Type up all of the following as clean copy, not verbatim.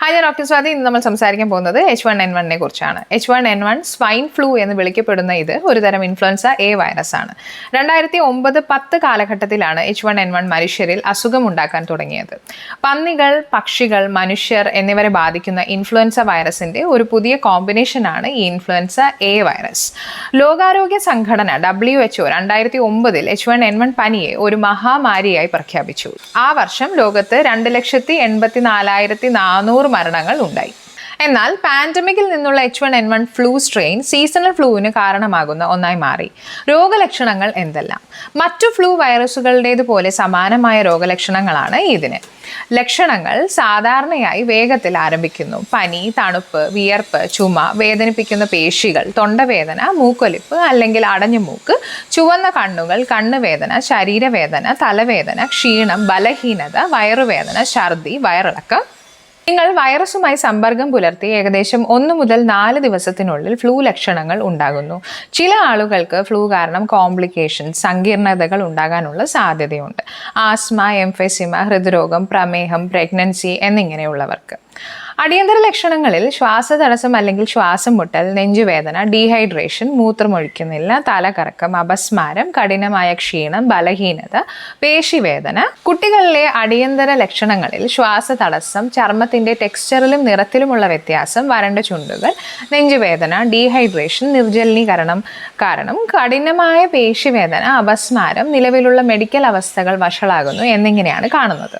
Hi, ഞാൻ doctor Swathi. ഇന്ന് നമ്മൾ സംസാരിക്കാൻ പോകുന്നത് H1N1 കുറിച്ചാണ്. H1N1 സ്വൈൻ ഫ്ലൂ എന്ന് വിളിക്കപ്പെടുന്ന ഇത് ഒരുതരം ഇൻഫ്ലുവൻസ എ വൈറസ് ആണ്. 2009-10 കാലഘട്ടത്തിലാണ് H1N1 മനുഷ്യരിൽ അസുഖമുണ്ടാക്കാൻ തുടങ്ങിയത്. പന്നികൾ, പക്ഷികൾ, മനുഷ്യർ എന്നിവരെ ബാധിക്കുന്ന ഇൻഫ്ലുവൻസ വൈറസിന്റെ ഒരു പുതിയ കോമ്പിനേഷനാണ് ഈ ഇൻഫ്ലുവൻസ എ വൈറസ്. ലോകാരോഗ്യ സംഘടന WHO 2009 H1N1 പനിയെ ഒരു മഹാമാരിയായി പ്രഖ്യാപിച്ചു. ആ വർഷം ലോകത്ത് 2,84,400 മരണങ്ങൾ ഉണ്ടായി. എന്നാൽ പാൻഡമിക്കിൽ നിന്നുള്ള H1N1 ഫ്ലൂ സ്ട്രെയിൻ സീസണൽ ഫ്ലൂവിന് കാരണമാകുന്ന ഒന്നായി മാറി. രോഗലക്ഷണങ്ങൾ എന്തെല്ലാം? മറ്റു ഫ്ലൂ വൈറസുകളുടേതുപോലെ സമാനമായ രോഗലക്ഷണങ്ങളാണ് ഇതിന്. ലക്ഷണങ്ങൾ സാധാരണയായി വേഗത്തിൽ ആരംഭിക്കുന്നു. പനി, തണുപ്പ്, വിയർപ്പ്, ചുമ, വേദനിപ്പിക്കുന്ന പേശികൾ, തൊണ്ടവേദന, മൂക്കൊലിപ്പ് അല്ലെങ്കിൽ അടഞ്ഞ മൂക്ക്, ചുവന്ന കണ്ണുകൾ, കണ്ണുവേദന, ശരീരവേദന, തലവേദന, ക്ഷീണം, ബലഹീനത, വയറുവേദന, ഛർദി, വയറിളക്കം. നിങ്ങൾ വൈറസുമായി സമ്പർക്കം പുലർത്തി ഏകദേശം 1 മുതൽ 4 ദിവസത്തിനുള്ളിൽ ഫ്ലൂ ലക്ഷണങ്ങൾ ഉണ്ടാകുന്നു. ചില ആളുകൾക്ക് ഫ്ലൂ കാരണം കോംപ്ലിക്കേഷൻസ്, സങ്കീർണതകൾ ഉണ്ടാകാനുള്ള സാധ്യതയുണ്ട്. ആസ്മ, എംഫെസിമ, ഹൃദ്രോഗം, പ്രമേഹം, പ്രഗ്നൻസി എന്നിങ്ങനെയുള്ളവർക്ക്. അടിയന്തര ലക്ഷണങ്ങളിൽ ശ്വാസതടസ്സം അല്ലെങ്കിൽ ശ്വാസം മുട്ടൽ, നെഞ്ചുവേദന, ഡീഹൈഡ്രേഷൻ, മൂത്രമൊഴിക്കുന്നില്ല, തലകറക്കം, അപസ്മാരം, കഠിനമായ ക്ഷീണം, ബലഹീനത, പേശിവേദന. കുട്ടികളിലെ അടിയന്തര ലക്ഷണങ്ങളിൽ ശ്വാസതടസ്സം, ചർമ്മത്തിന്റെ ടെക്സ്ചറിലും നിറത്തിലുമുള്ള വ്യത്യാസം, വരണ്ട ചുണ്ടുകൾ, നെഞ്ചുവേദന, ഡീഹൈഡ്രേഷൻ, നിർജ്ജലീകരണം കാരണം കഠിനമായ പേശിവേദന, അപസ്മാരം, നിലവിലുള്ള മെഡിക്കൽ അവസ്ഥകൾ വഷളാകുന്നു എന്നിങ്ങനെയാണ് കാണുന്നത്.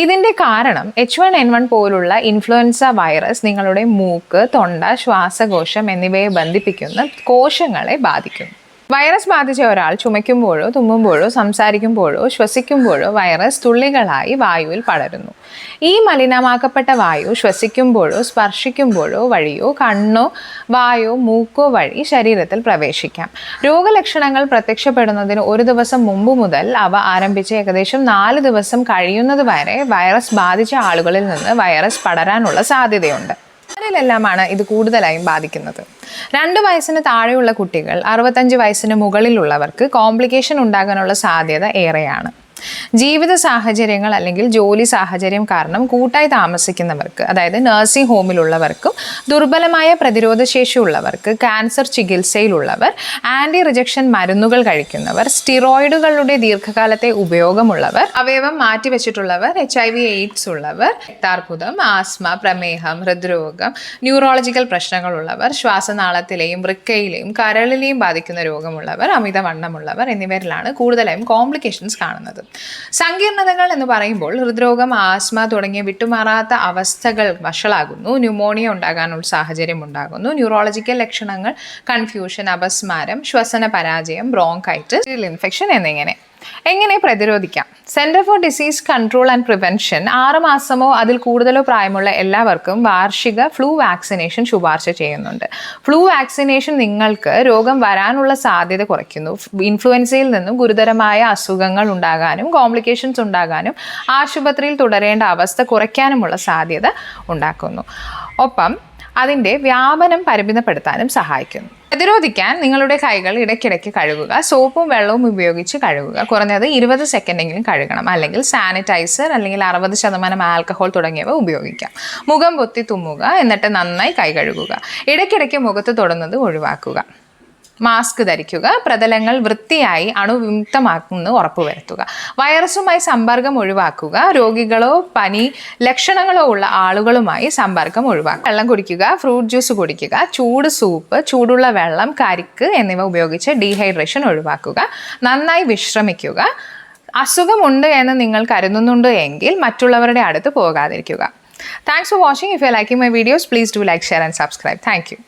ഇതിന്റെ കാരണം H1N1 പോലുള്ള ഇൻഫ്ലുവൻസ വൈറസ് നിങ്ങളുടെ മൂക്ക്, തൊണ്ട, ശ്വാസകോശം എന്നിവയെ ബന്ധിപ്പിക്കുന്ന കോശങ്ങളെ ബാധിക്കുന്നു. വൈറസ് ബാധിച്ച ഒരാൾ ചുമയ്ക്കുമ്പോഴോ, തുമ്മുമ്പോഴോ, സംസാരിക്കുമ്പോഴോ, ശ്വസിക്കുമ്പോഴോ വൈറസ് തുള്ളികളായി വായുവിൽ പടരുന്നു. ഈ മലിനമാക്കപ്പെട്ട വായു ശ്വസിക്കുമ്പോഴോ, സ്പർശിക്കുമ്പോഴോ വഴിയോ, കണ്ണോ, വായോ, മൂക്കോ വഴി ശരീരത്തിൽ പ്രവേശിക്കാം. രോഗലക്ഷണങ്ങൾ പ്രത്യക്ഷപ്പെടുന്നതിന് 1 ദിവസം മുമ്പ് മുതൽ അവ ആരംഭിച്ച് ഏകദേശം 4 ദിവസം കഴിയുന്നത് വരെ വൈറസ് ബാധിച്ച ആളുകളിൽ നിന്ന് വൈറസ് പടരാനുള്ള സാധ്യതയുണ്ട്. ാണ് ഇത് കൂടുതലായും ബാധിക്കുന്നത്. 2 വയസ്സിന് താഴെയുള്ള കുട്ടികൾ, 65 വയസ്സിന് മുകളിലുള്ളവർക്ക് കോംപ്ലിക്കേഷൻ ഉണ്ടാകാനുള്ള സാധ്യത ഏറെയാണ്. ജീവിത സാഹചര്യങ്ങൾ അല്ലെങ്കിൽ ജോലി സാഹചര്യം കാരണം കൂട്ടായി താമസിക്കുന്നവർക്ക്, അതായത് നഴ്സിംഗ് ഹോമിലുള്ളവർക്കും, ദുർബലമായ പ്രതിരോധശേഷി ഉള്ളവർക്ക്, ക്യാൻസർ ചികിത്സയിലുള്ളവർ, ആന്റി റിജക്ഷൻ മരുന്നുകൾ കഴിക്കുന്നവർ, സ്റ്റിറോയിഡുകളുടെ ദീർഘകാലത്തെ ഉപയോഗമുള്ളവർ, അവയവം മാറ്റിവെച്ചിട്ടുള്ളവർ, HIV/AIDS ഉള്ളവർ, രക്താർബുദം, ആസ്മ, പ്രമേഹം, ഹൃദ്രോഗം, ന്യൂറോളജിക്കൽ പ്രശ്നങ്ങളുള്ളവർ, ശ്വാസനാളത്തിലെയും വൃക്കയിലെയും കരളിലെയും ബാധിക്കുന്ന രോഗമുള്ളവർ, അമിതവണ്ണമുള്ളവർ എന്നിവരിലാണ് കൂടുതലായും കോംപ്ലിക്കേഷൻസ് കാണുന്നത്. സങ്കീർണതകൾ എന്ന് പറയുമ്പോൾ ഹൃദ്രോഗം, ആസ്മ തുടങ്ങിയ വിട്ടുമാറാത്ത അവസ്ഥകൾ വഷളാകുന്നു. ന്യൂമോണിയ ഉണ്ടാകാനുള്ള സാഹചര്യം ഉണ്ടാകുന്നു. ന്യൂറോളജിക്കൽ ലക്ഷണങ്ങൾ കൺഫ്യൂഷൻ, അപസ്മാരം, ശ്വസന പരാജയം, ബ്രോങ്കൈറ്റിസ്, ഇൻഫെക്ഷൻ എന്നിങ്ങനെ. എങ്ങനെ പ്രതിരോധിക്കാം? Center for disease control and prevention 6 മാസമോ അതിൽ കൂടുതലോ പ്രായമുള്ള എല്ലാവർക്കും വാർഷിക ഫ്ലൂ വാക്സിനേഷൻ ശുപാർശ ചെയ്യുന്നുണ്ട്. ഫ്ലൂ വാക്സിനേഷൻ നിങ്ങൾക്ക് രോഗം വരാനുള്ള സാധ്യത കുറയ്ക്കുന്നു. ഇൻഫ്ലുവൻസയിൽ നിന്നും ഗുരുതരമായ അസുഖങ്ങൾ ഉണ്ടാകാനും കോംപ്ലിക്കേഷൻസ് ഉണ്ടാകാനും ആശുപത്രിയിൽ തുടരേണ്ട അവസ്ഥ കുറയ്ക്കാനുമുള്ള സാധ്യത ഉണ്ടാക്കുന്നു. ഒപ്പം അതിൻ്റെ വ്യാപനം പരിമിതപ്പെടുത്താനും സഹായിക്കുന്നു. പ്രതിരോധിക്കാൻ നിങ്ങളുടെ കൈകൾ ഇടയ്ക്കിടയ്ക്ക് കഴുകുക. സോപ്പും വെള്ളവും ഉപയോഗിച്ച് കഴുകുക. കുറഞ്ഞത് 20 സെക്കൻഡെങ്കിലും കഴുകണം. അല്ലെങ്കിൽ സാനിറ്റൈസർ അല്ലെങ്കിൽ 60% ആൽക്കഹോൾ തുടങ്ങിയവ ഉപയോഗിക്കാം. മുഖം പൊത്തി തുമ്മുക, എന്നിട്ട് നന്നായി കൈ കഴുകുക. ഇടയ്ക്കിടയ്ക്ക് മുഖത്ത് തൊടുന്നത് ഒഴിവാക്കുക. മാസ്ക് ധരിക്കുക. പ്രതലങ്ങൾ വൃത്തിയായി അണുവിമുക്തമാക്കുമെന്ന് ഉറപ്പുവരുത്തുക. വൈറസുമായി സമ്പർക്കം ഒഴിവാക്കുക. രോഗികളോ പനി ലക്ഷണങ്ങളോ ഉള്ള ആളുകളുമായി സമ്പർക്കം ഒഴിവാക്കുക. വെള്ളം കുടിക്കുക. ഫ്രൂട്ട് ജ്യൂസ് കുടിക്കുക. ചൂട് സൂപ്പ്, ചൂടുള്ള വെള്ളം, കരിക്ക് എന്നിവ ഉപയോഗിച്ച് ഡീഹൈഡ്രേഷൻ ഒഴിവാക്കുക. നന്നായി വിശ്രമിക്കുക. അസുഖമുണ്ട് എന്ന് നിങ്ങൾ കരുതുന്നുണ്ട് എങ്കിൽ മറ്റുള്ളവരുടെ അടുത്ത് പോകാതിരിക്കുക. Thanks for watching. If you are liking my videos, please do like, share and subscribe. Thank you.